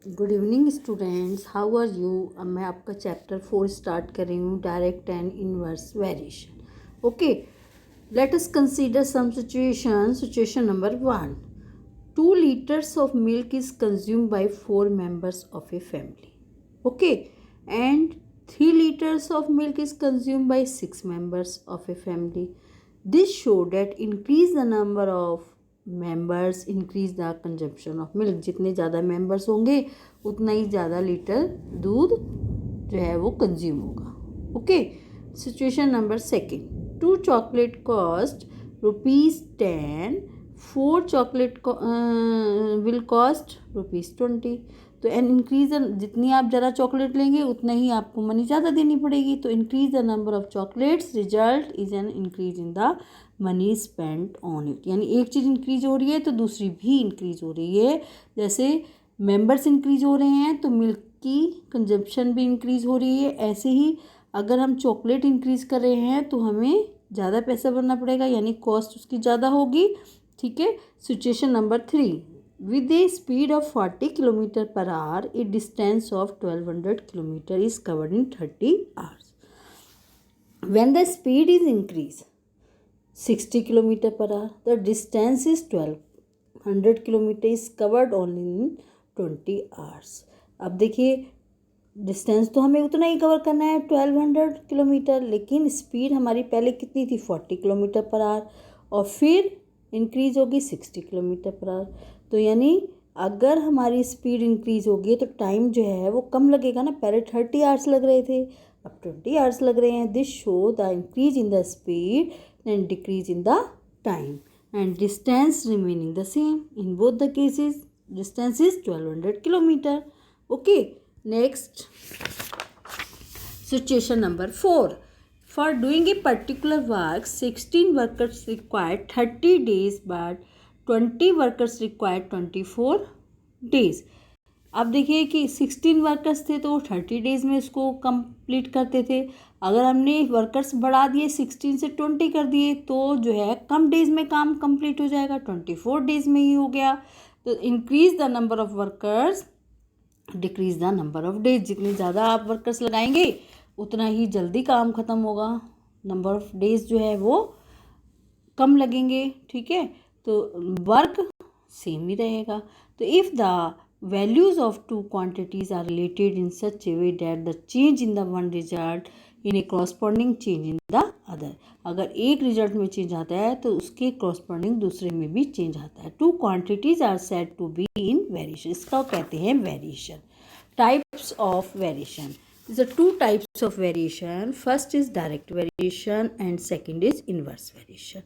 Good evening students, how are you. अब मैं आपका चैप्टर 4 स्टार्ट कर रही हूँ, direct and inverse variation. Okay, let us consider some situation number 1। 2 liters of milk is consumed by 4 members of a family. Okay, and 3 liters of milk is consumed by 6 members of a family. This show that increase the number of members increase the consumption of milk. जितने ज़्यादा members होंगे उतना ही ज़्यादा litre दूध जो है वो consume होगा। Okay, situation number 2। 2 chocolate cost ₹10, 4 chocolate will cost ₹20. तो एन इंक्रीज, जितनी आप ज़्यादा चॉकलेट लेंगे उतना ही आपको मनी ज़्यादा देनी पड़ेगी। तो increase the number of chocolates, result is an increase in the money spent on it. यानी एक चीज़ इंक्रीज हो रही है तो दूसरी भी इंक्रीज हो रही है। जैसे मेंबर्स इंक्रीज हो रहे हैं तो मिल्क की कंजप्शन भी इंक्रीज हो रही है। ऐसे ही अगर हम चॉकलेट इंक्रीज कर रहे हैं तो हमें ज़्यादा पैसा भरना पड़ेगा, यानी कॉस्ट उसकी ज़्यादा होगी। ठीक है। Situation number 3। With a speed of 40 km per hour, a distance of 1200 km is covered in 30 hours. When the speed is increased 60 km per hour, the distance is 1200 km is covered only in 20 hours. अब देखिए, distance तो हमें उतना ही cover करना है 1200 kilometre, लेकिन speed हमारी पहले कितनी थी 40 किलोमीटर पर आवर और फिर इंक्रीज होगी 60 किलोमीटर पर आवर। तो यानी अगर हमारी स्पीड इंक्रीज होगी तो टाइम जो है वो कम लगेगा ना। पहले 30 आवर्स लग रहे थे, अब 20 आवर्स लग रहे हैं। This show the increase in the speed and decrease in the time and distance remaining the same in both the cases. Distance is 1200 kilometre. Okay, next situation number 4। For doing a particular work, 16 workers required 30 days, but 20 workers required 24 days. अब देखिए कि 16 workers थे तो वो 30 days में इसको complete करते थे। अगर हमने वर्कर्स बढ़ा दिए 16 से 20 कर दिए तो जो है कम डेज़ में काम कंप्लीट हो जाएगा, 24 डेज़ में ही हो गया। तो increase the number of workers, decrease the number of days. जितने ज़्यादा आप वर्कर्स लगाएंगे उतना ही जल्दी काम ख़त्म होगा, नंबर ऑफ डेज जो है वो कम लगेंगे। ठीक है, तो वर्क सेम ही रहेगा। तो if the values of 2 quantities are related in such a way that the change in the one result in a corresponding change in the other. अगर एक रिजल्ट में चेंज आता है तो उसके कॉरस्पॉन्डिंग दूसरे में भी चेंज आता है। 2 quantities are said to be in variation, इसका कहते हैं variation. Types of variation, there are 2 types of variation. First is direct variation and second is inverse variation.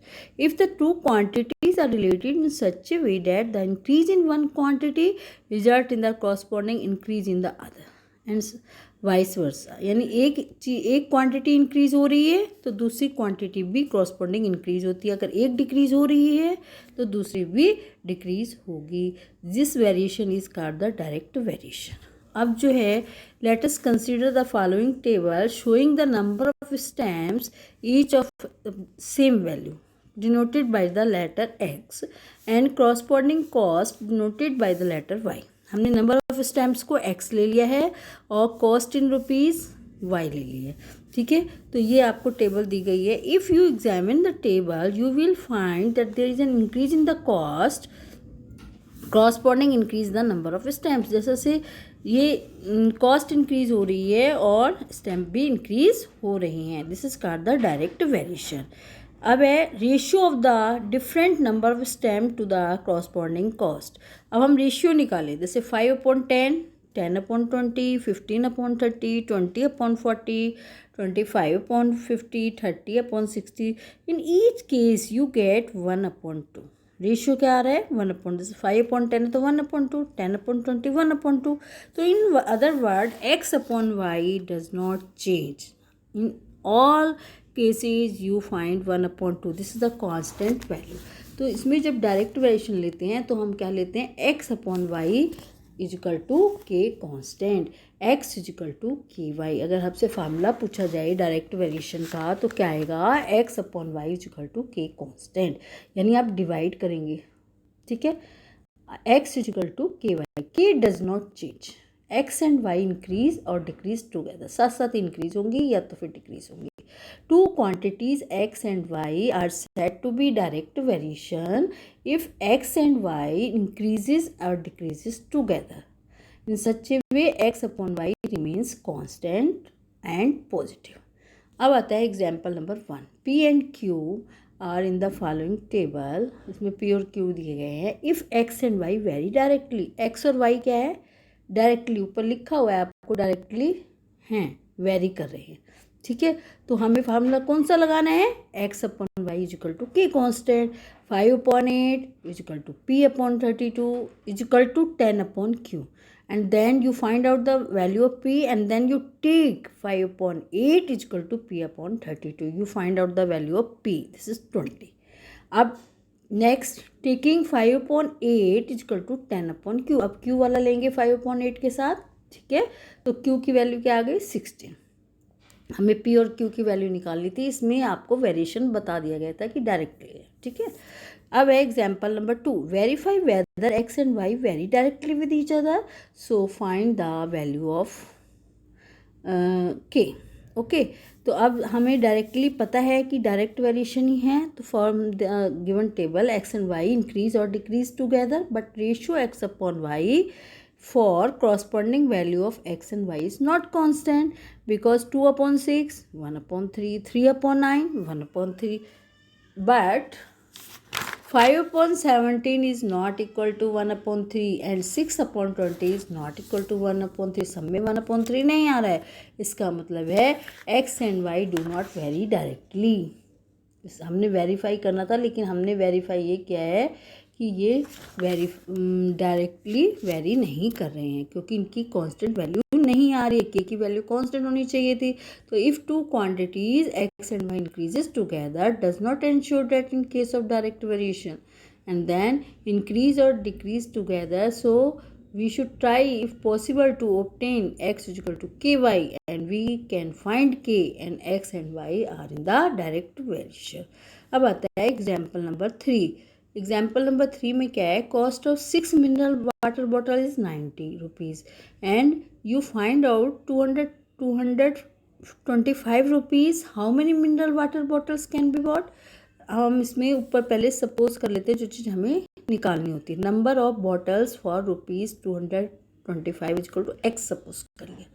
If the 2 quantities are related in such a way that the increase in one quantity result in the corresponding increase in the other and vice versa, यानी एक quantity increase हो रही है तो दूसरी quantity भी corresponding increase होती है। अगर एक डिक्रीज हो रही है तो दूसरी भी डिक्रीज होगी। This variation is called the direct variation. अब जो है, let us consider the following table showing the number of stamps each of same value denoted by the letter x and corresponding cost denoted by the letter y। हमने number of stamps को x ले लिया है और cost in rupees y ले ली है। ठीक है, तो ये आपको टेबल दी गई है। If you examine the table you will find that there is an increase in the cost corresponding increase the number of stamps. जैसे से ये कॉस्ट इंक्रीज हो रही है और स्टैम्प भी इंक्रीज हो रहे हैं। This is called the direct variation. अब है ratio of the different number of stamp to the corresponding cost. अब हम रेशियो निकालें, जैसे 5/10, 10/20, 15/30, 20/40, 25/50, 30/60। In each case you get 1/2। Ratio क्या आ रहा है 1/2। जैसे 5/10 है तो 1/2, 10/20 1/2। तो in other word x/y does not change. In all cases you find 1/2। This is the constant value. तो इसमें जब डायरेक्ट वेरिएशन लेते हैं तो हम क्या लेते हैं, x/y इजिकल टू के कॉन्स्टेंट, x इजिकल टू के वाई। अगर आपसे फार्मूला पूछा जाए डायरेक्ट वेरिएशन का तो क्या आएगा, x/y इजिकल टू के कॉन्स्टेंट, यानी आप डिवाइड करेंगे। ठीक है, x is equal to ky. k does not change. x and y increase और डिक्रीज टुगेदर, साथ साथ इंक्रीज होंगी या तो फिर डिक्रीज होंगी. Two quantities x and y are said to be direct variation if x and y increases or decreases together. In such a way, x upon y remains constant and positive. अब आता है example number 1. P and Q are in the following table. इसमें P और Q दिए गए हैं. If x and y very directly, x और y क्या है, डायरेक्टली ऊपर लिखा हुआ है आपको, डायरेक्टली हैं, वेरी कर रहे हैं. ठीक है, तो हमें फार्मूला कौन सा लगाना है, x upon Y is equal to के constant, 5/8 is equal to p/32 is equal to 10/q. And then you find out the value of p and then you take 5/8 is equal to p/32. You find out the value of p. This is 20. अब next taking 5/8 is equal to 10/q. अब q वाला लेंगे 5/8 के साथ. ठीक है, तो q की वैल्यू क्या आ गई, 16. हमें p और q की वैल्यू निकालनी थी. इसमें आपको वेरिएशन बता दिया गया था कि डायरेक्टली है. ठीक है, अब है example number 2. Verify whether x and y very directly with each other, so find the value of k. Okay, तो अब हमें डायरेक्टली पता है कि डायरेक्ट वेरिएशन ही है. तो form the given table x and y increase और decrease together, but ratio x upon y for corresponding value of x and y is not constant, because 2/6, 1/3, 3/9, 1/3, but 5/17 is not equal to 1/3 and 6/20 is not equal to 1/3. सब में 1/3 नहीं आ रहा है. इसका मतलब है x and y do not vary directly. हमने verify करना था, लेकिन हमने वेरीफाई ये किया है कि ये डायरेक्टली वेरी नहीं कर रहे हैं, क्योंकि इनकी कांस्टेंट वैल्यू नहीं आ रही है. के की वैल्यू कांस्टेंट होनी चाहिए थी. तो if two quantities X and Y increases together does not ensure that in case of direct variation and then increase और decrease together. So we should try if possible to obtain x is equal to ky, and we can find k and x and y are in the direct variation. अब आता है example number 3. Example number 3 में क्या है, cost of 6 mineral water bottle is 90 rupees and you find out 225 rupees. How many mineral water bottles can be bought. हम इसमें ऊपर पहले सपोज कर लेते हैं जो चीज़ हमें निकालनी होती है. Number of bottles for ₹225 equal to x suppose कर लिया.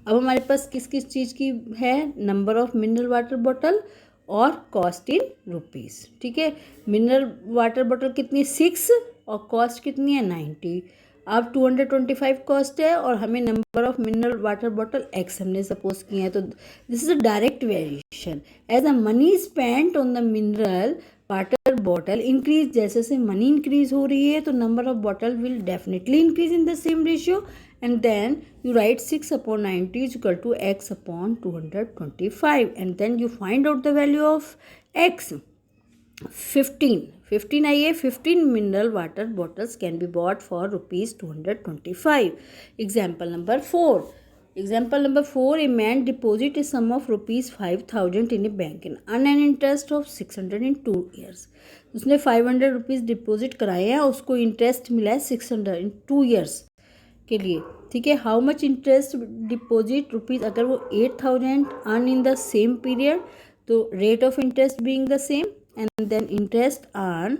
अब हमारे पास किस किस चीज़ की है, number of mineral water bottle और कॉस्ट इन रुपीज़. ठीक है, मिनरल वाटर बॉटल कितनी है, 6, और कॉस्ट कितनी है, 90. अब 225 कॉस्ट है और हमें number of mineral water bottle x हमने सपोज किए हैं. तो this is a direct variation. As a money spent on the mineral water bottle increase, जैसे जैसे मनी इंक्रीज हो रही है तो number of bottle will definitely increase in the same ratio. And then you write 6/90 is equal to x upon 225, and then you find out the value of x. 15 आई है. 15 mineral water bottles can be bought for ₹225. Example number 4. Example number 4, a man deposit a sum of ₹5,000 in a bank and earn an interest of 600 in 2 years. उसने 500 rupees deposit कराए हैं, उसको interest मिला है 600 in 2 years के लिए. ठीक है, how much interest deposit rupees, अगर वो 8,000 earn in the same period, तो rate of interest being the same, and then interest earn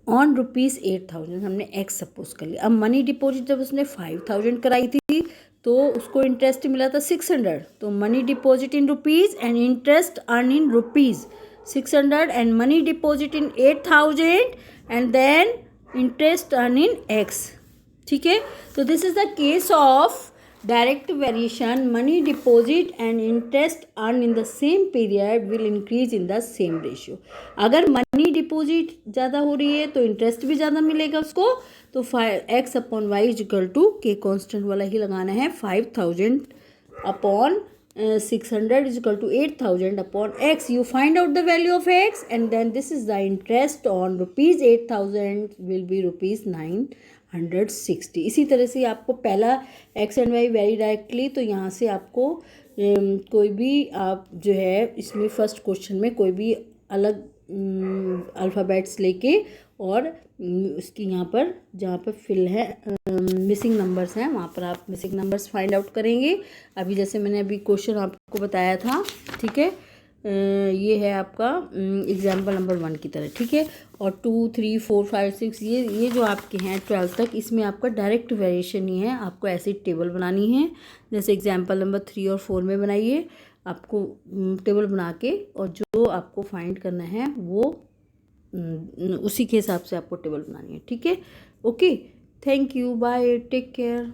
on ₹8,000 हमने एक्स सपोज कर लिया. अब मनी डिपॉजिट जब उसने 5,000 कराई थी तो उसको इंटरेस्ट मिला था 600. तो money deposit in rupees and interest earn in rupees 600 and money deposit in 8,000 and then interest earn in x. ठीक है, तो this is the case of direct variation. Money deposit and interest earn in the same period will increase in the same ratio. अगर money deposit ज़्यादा हो रही है तो interest भी ज़्यादा मिलेगा उसको. तो x upon Y is equal to के कॉन्स्टेंट वाला ही लगाना है. 5,000 upon 600 is equal to 8,000 upon x. You find out the value of x and then this is the interest on ₹8,000 will be ₹960. इसी तरह से आपको पहला x and y very directly, तो यहाँ से आपको कोई भी आप जो है इसमें फर्स्ट क्वेश्चन में कोई भी अलग अल्फ़ाबेट्स लेके और उसकी यहाँ पर जहाँ पर फिल है मिसिंग नंबर्स हैं वहाँ पर आप मिसिंग नंबर्स फाइंड आउट करेंगे। अभी जैसे मैंने अभी क्वेश्चन आपको बताया था, ठीक है, ये है आपका एग्जाम्पल नंबर 1 की तरह, ठीक है। और 2, 3, 4, 5, 6 ये जो आपके हैं 12 तक, इसमें आपका डायरेक्ट वेरिएशन ही है। आपको ऐसी टेबल बनानी है जैसे एग्जाम्पल नंबर 3 और 4 में बनाइए। आपको टेबल बना के और जो आपको फाइंड करना है वो उसी के हिसाब से आपको टेबल बनानी है, ठीक है। Okay, thank you, bye, take care.